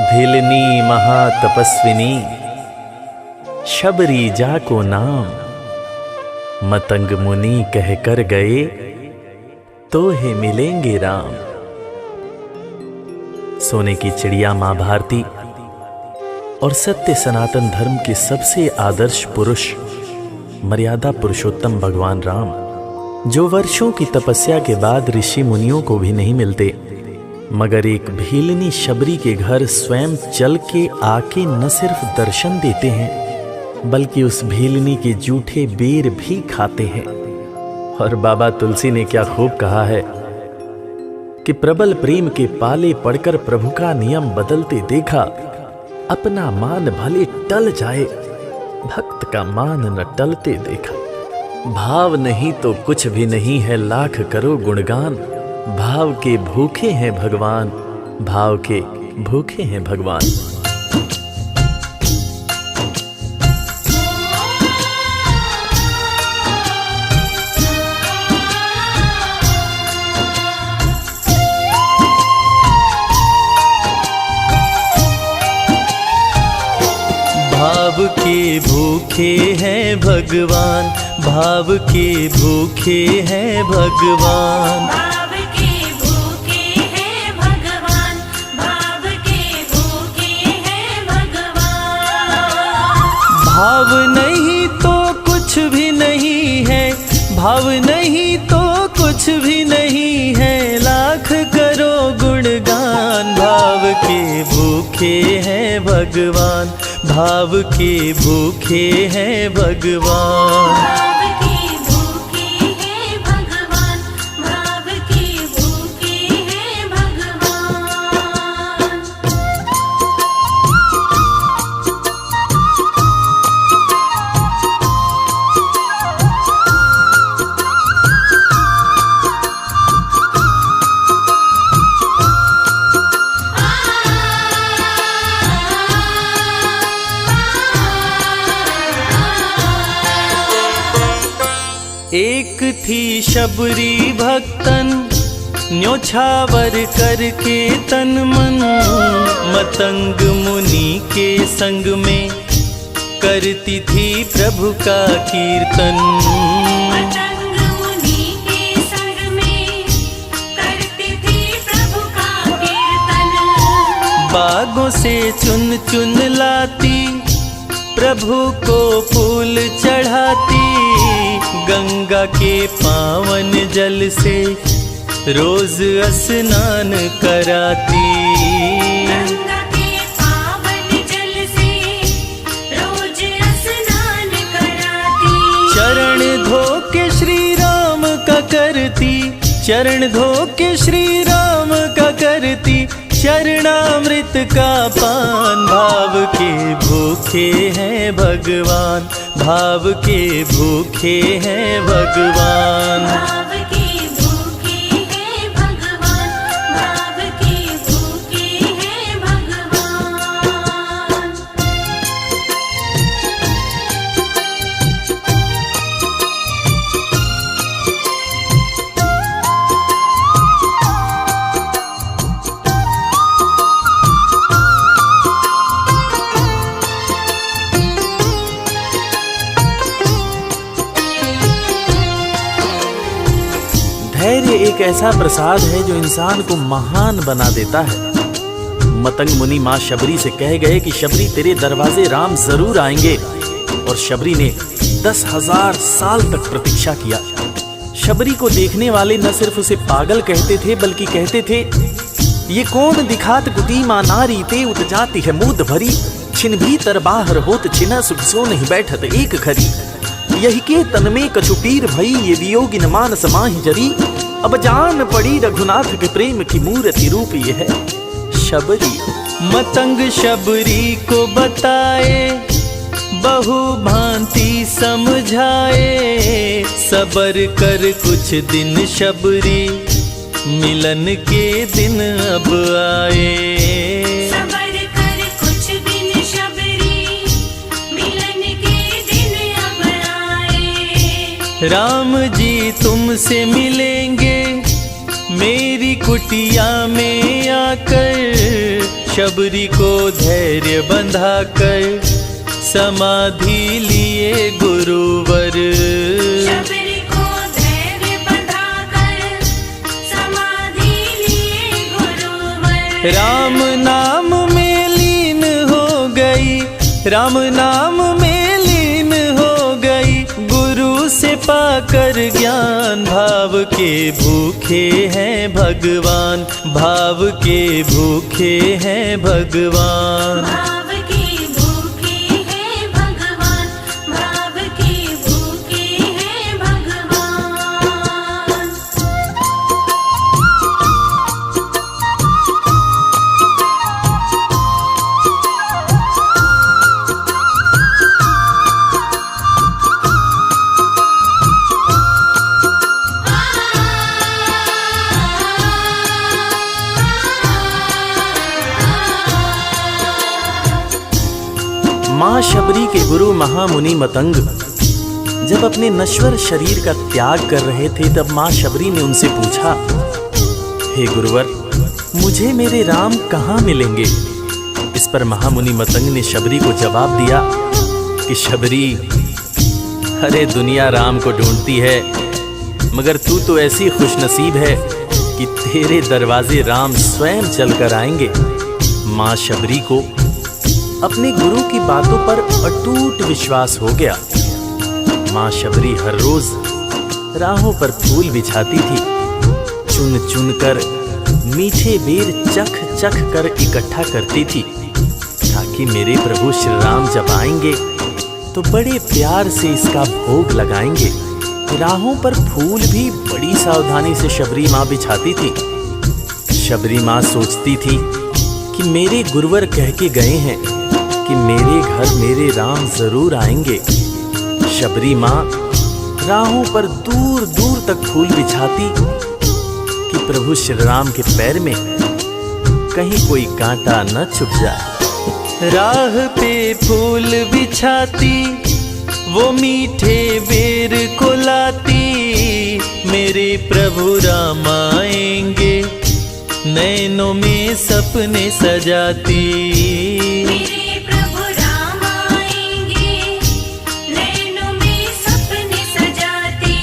भिलनी महातपस्विनी शबरी जा को नाम, मतंग मुनि कह कर गए तो हे मिलेंगे राम। सोने की चिड़िया मां भारती और सत्य सनातन धर्म के सबसे आदर्श पुरुष मर्यादा पुरुषोत्तम भगवान राम, जो वर्षों की तपस्या के बाद ऋषि मुनियों को भी नहीं मिलते, मगर एक भीलनी शबरी के घर स्वयं चल के आके न सिर्फ दर्शन देते हैं बल्कि उस भीलनी के जूठे बेर भी खाते हैं। और बाबा तुलसी ने क्या खूब कहा है कि प्रबल प्रेम के पाले पड़कर प्रभु का नियम बदलते देखा, अपना मान भले टल जाए भक्त का मान न टलते देखा। भाव नहीं तो कुछ भी नहीं है, लाख करो गुणगान, भाव के भूखे हैं भगवान, भाव के भूखे हैं भगवान। भाव के भूखे हैं भगवान, भाव के भूखे हैं भगवान, भाव के भूखे हैं भगवान, भाव के भूखे हैं भगवान। भाव नहीं तो कुछ भी नहीं है, भाव नहीं तो कुछ भी नहीं है, लाख करो गुणगान। भाव के भूखे हैं भगवान, भाव के भूखे हैं भगवान, भाव के भूखे हैं भगवान, भाव के भूखे हैं भगवान। एक थी शबरी भक्तन, न्योछावर करके तन मन, मतंग मुनि के संग में करती थी प्रभु का कीर्तन। मतंग मुनि के संग में करती थी प्रभु का कीर्तन। बागों से चुन चुन लाती, प्रभु को फूल चढ़ाती, गंगा के पावन जल से रोज स्नान कराती। गंगा के पावन जल से रोज स्नान कराती। चरण धो के श्री राम का करती, चरण धो के श्री राम का करती, चरणामृत का पान। भाव के भूखे हैं भगवान, भाव के भूखे हैं भगवान, भाव के भूखे हैं भगवान, भाव के भूखे हैं भगवान। धैर्य एक ऐसा प्रसाद है जो इंसान को महान बना देता है। मतंग मुनि मां शबरी से कह गए कि शबरी तेरे दरवाजे राम जरूर आएंगे, और शबरी ने 10,000 साल तक प्रतीक्षा किया। शबरी को देखने वाले न सिर्फ उसे पागल कहते थे बल्कि कहते थे, ये कौन दिखात कुटी मां नारी ते उत जाती है मूद भरी, छिन भीतर बाहर होत छिना सुख सो नहीं बैठत एक घड़ी, यही के तन में कछु पीर भई ये वियोगिन मानस माहि जरी, अब जान पड़ी रघुनाथ के प्रेम की मूर्ति रूप ये है शबरी। मतंग शबरी को बताए, बहु भांति समझाए, सबर कर कुछ दिन शबरी, मिलन के दिन अब आए। सबर कर कुछ दिन शबरी, मिलन के दिन अब आए। राम जी तुमसे मिलेंगे मेरी कुटिया में आकर, शबरी को धैर्य बंधा कर समाधि लिए गुरुवर। शबरी को धैर्य बंधाकर समाधि लिए गुरुवर। राम नाम में लीन हो गई, राम नाम में लीन हो गई, गुरु से पाकर ज्ञान। भाव के भूखे हैं भगवान, भाव के भूखे हैं भगवान। भाव के भूखे हैं भगवान, भाव के भूखे हैं भगवान। माँ शबरी के गुरु महामुनि मतंग जब अपने नश्वर शरीर का त्याग कर रहे थे, तब माँ शबरी ने उनसे पूछा, हे गुरुवर, मुझे मेरे राम कहाँ मिलेंगे? इस पर महामुनि मतंग ने शबरी को जवाब दिया कि शबरी, अरे दुनिया राम को ढूंढती है, मगर तू तो ऐसी खुशनसीब है कि तेरे दरवाजे राम स्वयं चलकर आएंगे। माँ शबरी को अपने गुरु की बातों पर अटूट विश्वास हो गया। माँ शबरी हर रोज राहों पर फूल बिछाती थी, चुन चुन कर मीठे बेर चख चख कर इकट्ठा करती थी, ताकि मेरे प्रभु श्री राम जब आएंगे तो बड़े प्यार से इसका भोग लगाएंगे। राहों पर फूल भी बड़ी सावधानी से शबरी माँ बिछाती थी। शबरी माँ सोचती थी कि मेरे गुरुवर कह के गए हैं कि मेरे घर मेरे राम जरूर आएंगे। शबरी माँ राहों पर दूर दूर तक फूल बिछाती कि प्रभु श्री राम के पैर में कहीं कोई कांटा न चुभ जाए। राह पे फूल बिछाती, वो मीठे बेर को लाती, मेरे प्रभु राम आएंगे, नैनों में सपने सजाती। मेरे प्रभु राम आएंगे, नैनों में सपने सजाती।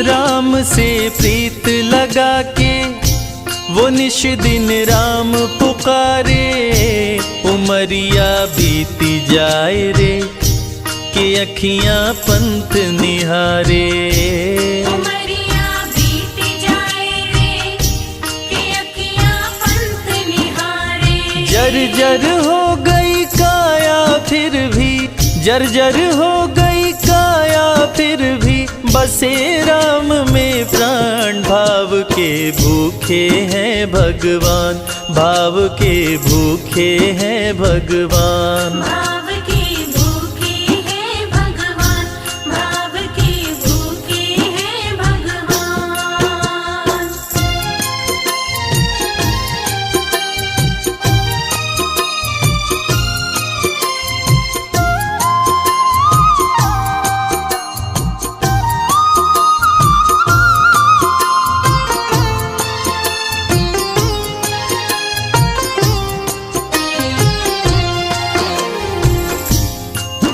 राम से प्रीत लगा के वो निश दिन राम पुकारे, उमरिया बीती जाए रे कि अखियां पंथ निहारे। उमरिया बीती जाए रे कि अखियां पंथ निहारे। जर्जर हो गई काया फिर भी, जर्जर हो गई काया फिर भी, बसे राम में प्राण। भाव के भूखे हैं भगवान, भाव के भूखे हैं भगवान। भाव के भूखे हैं भगवान, भाव के भूखे हैं भगवान।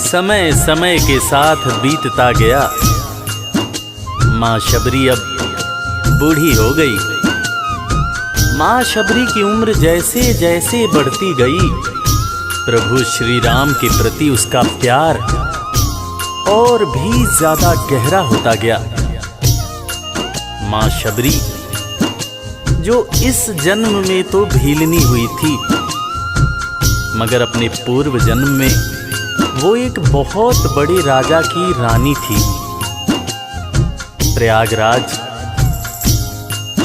समय समय के साथ बीतता गया। माँ शबरी अब बूढ़ी हो गई। माँ शबरी की उम्र जैसे जैसे बढ़ती गई, प्रभु श्री राम के प्रति उसका प्यार और भी ज्यादा गहरा होता गया। माँ शबरी जो इस जन्म में तो भीलनी हुई थी, मगर अपने पूर्व जन्म में वो एक बहुत बड़े राजा की रानी थी। प्रयागराज,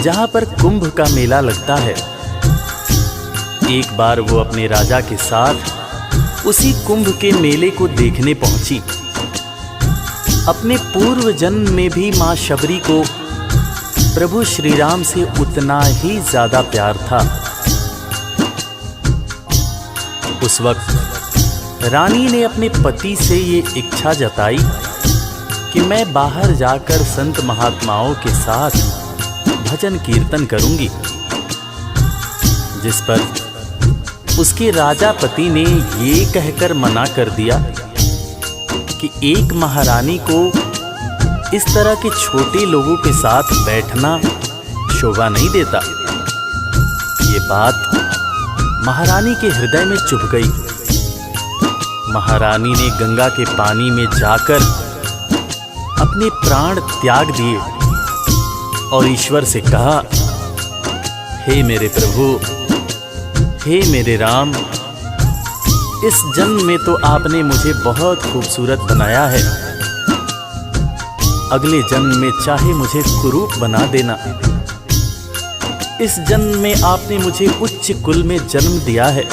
जहां पर कुंभ का मेला लगता है, एक बार वो अपने राजा के साथ उसी कुंभ के मेले को देखने पहुंची। अपने पूर्व जन्म में भी मां शबरी को प्रभु श्री राम से उतना ही ज्यादा प्यार था। उस वक्त रानी ने अपने पति से ये इच्छा जताई कि मैं बाहर जाकर संत महात्माओं के साथ भजन कीर्तन करूंगी, जिस पर उसके राजा पति ने ये कहकर मना कर दिया कि एक महारानी को इस तरह के छोटे लोगों के साथ बैठना शोभा नहीं देता। ये बात महारानी के हृदय में चुभ गई। महारानी ने गंगा के पानी में जाकर अपने प्राण त्याग दिए और ईश्वर से कहा, हे मेरे प्रभु, हे मेरे राम, इस जन्म में तो आपने मुझे बहुत खूबसूरत बनाया है, अगले जन्म में चाहे मुझे कुरूप बना देना। इस जन्म में आपने मुझे उच्च कुल में जन्म दिया है,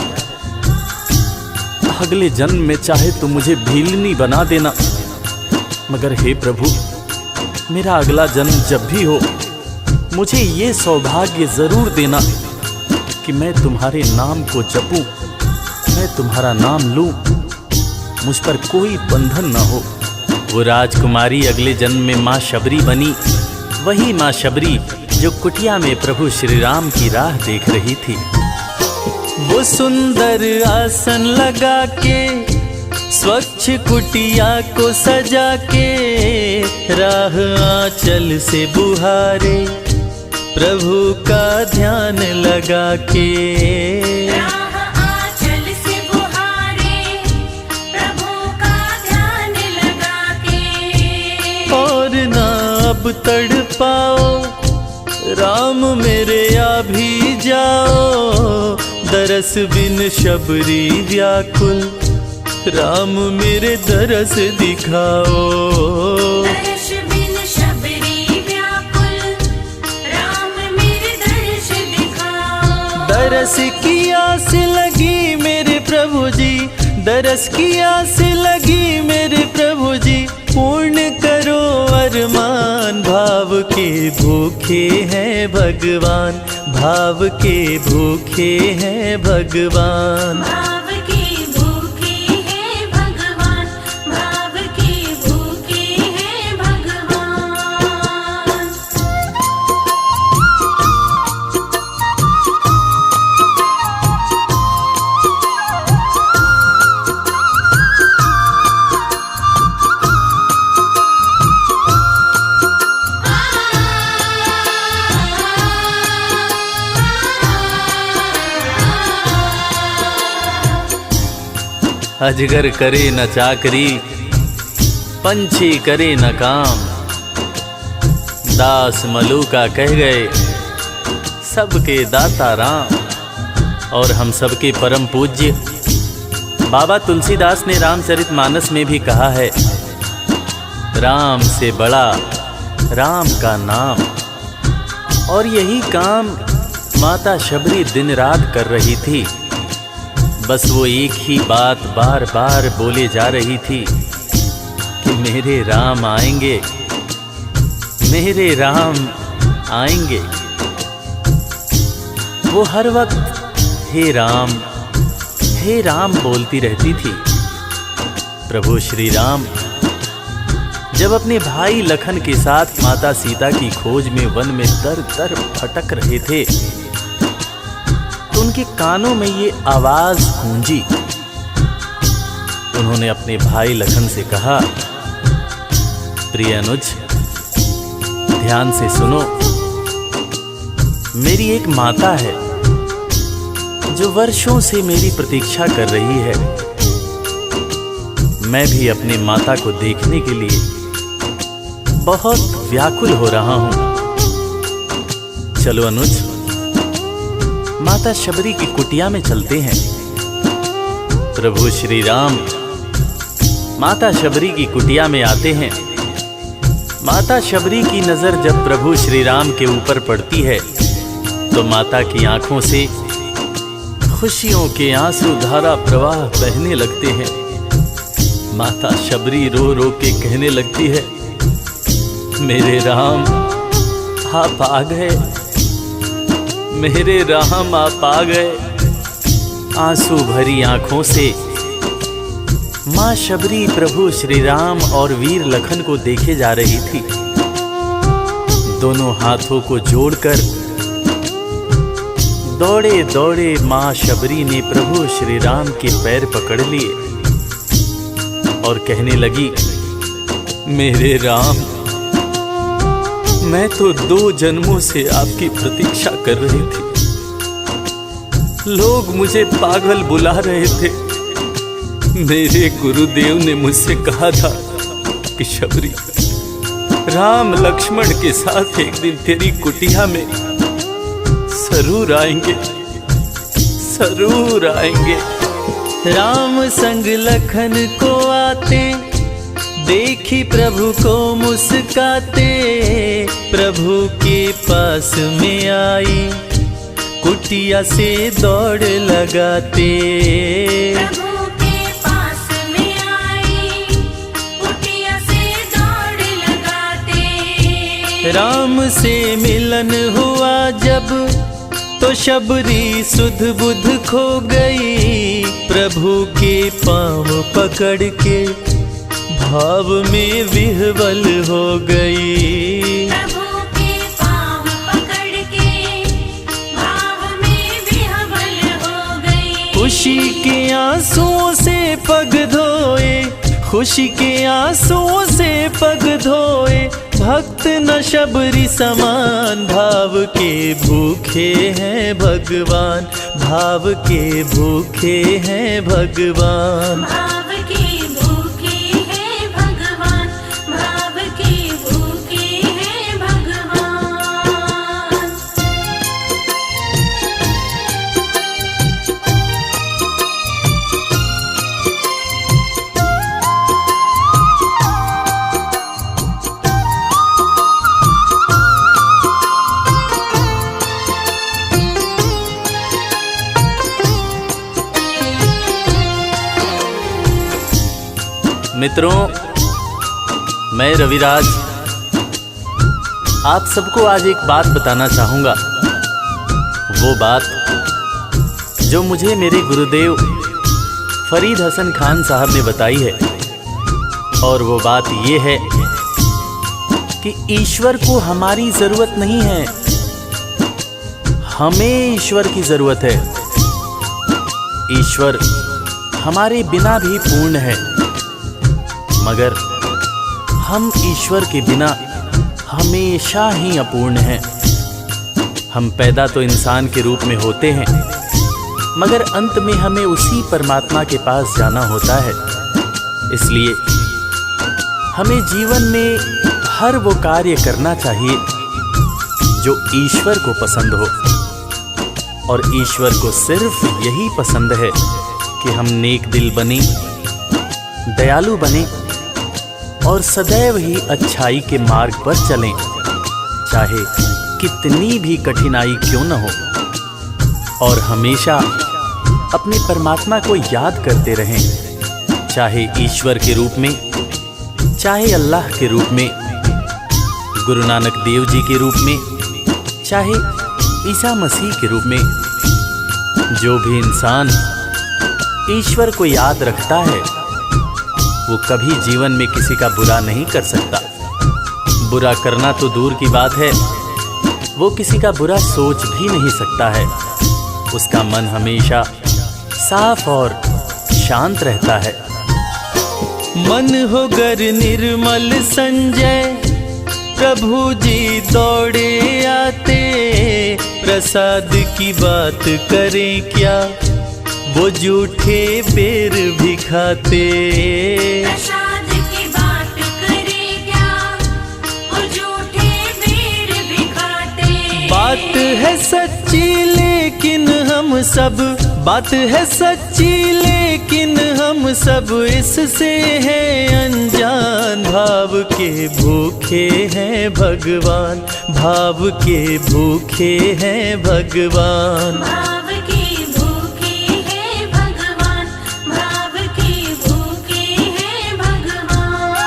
अगले जन्म में चाहे तो मुझे भीलनी बना देना। मगर हे प्रभु, मेरा अगला जन्म जब भी हो, मुझे ये सौभाग्य जरूर देना कि मैं तुम्हारे नाम को जपूं, मैं तुम्हारा नाम लूं, मुझ पर कोई बंधन न हो। वो राजकुमारी अगले जन्म में माँ शबरी बनी, वही माँ शबरी जो कुटिया में प्रभु श्री राम की राह देख रही थी। वो सुंदर आसन लगा के, स्वच्छ कुटिया को सजा के, राह आंचल से बुहारे, प्रभु का ध्यान लगा के। राह आंचल से बुहारे, प्रभु का ध्यान लगा के। और ना अब तड़पाओ, राम मेरे आ भी जाओ, दरस बिन शबरी व्याकुल, राम मेरे दरस दिखाओ। दर्श बिन शबरी व्याकुल, राम मेरे दर्श दिखाओ। दरस की आस लगी मेरे प्रभु जी, दरस की आस लगी मेरे प्रभु जी, पूर्ण करो अरमान। भाव के भूखे हैं भगवान, भाव के भूखे हैं भगवान। भाव के भूखे हैं भगवान, भाव के भूखे हैं भगवान। अजगर करे न चाकरी, पंछी करे न काम, दास मलूका कह गए सबके दाता राम। और हम सबके परम पूज्य बाबा तुलसीदास ने रामचरितमानस में भी कहा है, राम से बड़ा राम का नाम। और यही काम माता शबरी दिन रात कर रही थी। बस वो एक ही बात बार बार बोले जा रही थी कि मेरे राम आएंगे, मेरे राम आएंगे। वो हर वक्त हे राम बोलती रहती थी। प्रभु श्री राम जब अपने भाई लखन के साथ माता सीता की खोज में वन में दर दर भटक रहे थे, तो उनके कानों में ये आवाज गूंजी। उन्होंने अपने भाई लखन से कहा, प्रिय अनुज, ध्यान से सुनो। मेरी एक माता है जो वर्षों से मेरी प्रतीक्षा कर रही है। मैं भी अपने माता को देखने के लिए बहुत व्याकुल हो रहा हूं। चलो अनुज, माता शबरी की कुटिया में चलते हैं। प्रभु श्री राम माता शबरी की कुटिया में आते हैं। माता शबरी की नजर जब प्रभु श्री राम के ऊपर पड़ती है तो माता की आंखों से खुशियों के आंसू धारा प्रवाह बहने लगते हैं। माता शबरी रो रो के कहने लगती है, मेरे राम आप आ गए, मेरे राम आप आ गए। आंसू भरी आंखों से मां शबरी प्रभु श्री राम और वीर लखन को देखे जा रही थी। दोनों हाथों को जोड़कर दौड़े दौड़े माँ शबरी ने प्रभु श्री राम के पैर पकड़ लिए और कहने लगी, मेरे राम, मैं तो 2 जन्मों से आपकी प्रतीक्षा कर रही थी। लोग मुझे पागल बुला रहे थे। मेरे गुरुदेव ने मुझसे कहा था कि शबरी, राम लक्ष्मण के साथ एक दिन तेरी कुटिया में जरूर आएंगे, जरूर आएंगे। राम संग लखन को आते देखी प्रभु को मुस्काते, प्रभु के पास में आई कुटिया से दौड़ लगाते। प्रभु के पास में आई कुटिया से दौड़ लगाते। राम से मिलन हुआ जब तो शबरी सुध बुध खो गई, प्रभु के पाँव पकड़ के भाव में विह्वल हो गई। प्रभु के पाँव पकड़ के भाव में विह्वल हो गई। खुशी के आंसुओं से पग धोए, खुशी के आंसुओं से पग धोए, भक्त न शबरी समान, भाव के भूखे हैं भगवान, भाव के भूखे हैं भगवान। भाव के भूखे हैं भगवान, भाव के भूखे हैं भगवान। मित्रों, मैं रविराज आप सबको आज एक बात बताना चाहूँगा। वो बात जो मुझे मेरे गुरुदेव फरीद हसन खान साहब ने बताई है, और वो बात ये है कि ईश्वर को हमारी ज़रूरत नहीं है, हमें ईश्वर की ज़रूरत है। ईश्वर हमारे बिना भी पूर्ण है, मगर हम ईश्वर के बिना हमेशा ही अपूर्ण हैं। हम पैदा तो इंसान के रूप में होते हैं, मगर अंत में हमें उसी परमात्मा के पास जाना होता है। इसलिए हमें जीवन में हर वो कार्य करना चाहिए जो ईश्वर को पसंद हो, और ईश्वर को सिर्फ यही पसंद है कि हम नेक दिल बने, दयालु बने और सदैव ही अच्छाई के मार्ग पर चलें, चाहे कितनी भी कठिनाई क्यों न हो। और हमेशा अपने परमात्मा को याद करते रहें, चाहे ईश्वर के रूप में, चाहे अल्लाह के रूप में, गुरु नानक देव जी के रूप में, चाहे ईसा मसीह के रूप में। जो भी इंसान ईश्वर को याद रखता है वो कभी जीवन में किसी का बुरा नहीं कर सकता। बुरा करना तो दूर की बात है, वो किसी का बुरा सोच भी नहीं सकता है। उसका मन हमेशा साफ और शांत रहता है। मन हो गर निर्मल संजय, प्रभु जी दौड़े आते, प्रसाद की बात करें क्या, वो झूठे बेर भी खाते। प्रसाद की बात करें क्या, वो झूठे बेर भी खाते। बात है सच्ची लेकिन हम सब, बात है सच्ची लेकिन हम सब इससे हैं अनजान। भाव के भूखे हैं भगवान, भाव के भूखे हैं भगवान। भाव के भूखे हैं भगवान, भाव के भूखे हैं भगवान।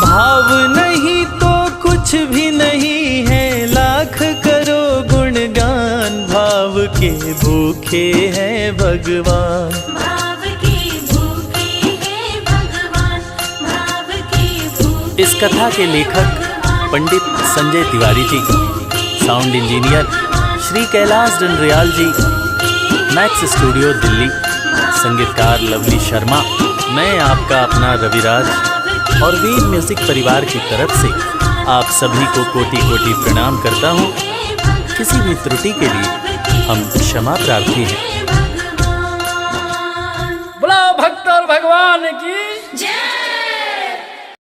भाव नहीं तो कुछ भी नहीं है, लाख करो गुणगान। भाव के भूखे हैं भगवान। भाव के भूखे हैं भगवान, भाव के भूखे। इस कथा के लेखक पंडित संजय तिवारी जी, साउंड इंजीनियर श्री कैलाश डंडरियाल जी, मैक्स स्टूडियो दिल्ली, संगीतकार लवली शर्मा, मैं आपका अपना रविराज और वीर म्यूजिक परिवार की तरफ से आप सभी को कोटि कोटि प्रणाम करता हूँ। किसी भी त्रुटि के लिए हम क्षमा प्रार्थी हैं। बोला भक्त और भगवान की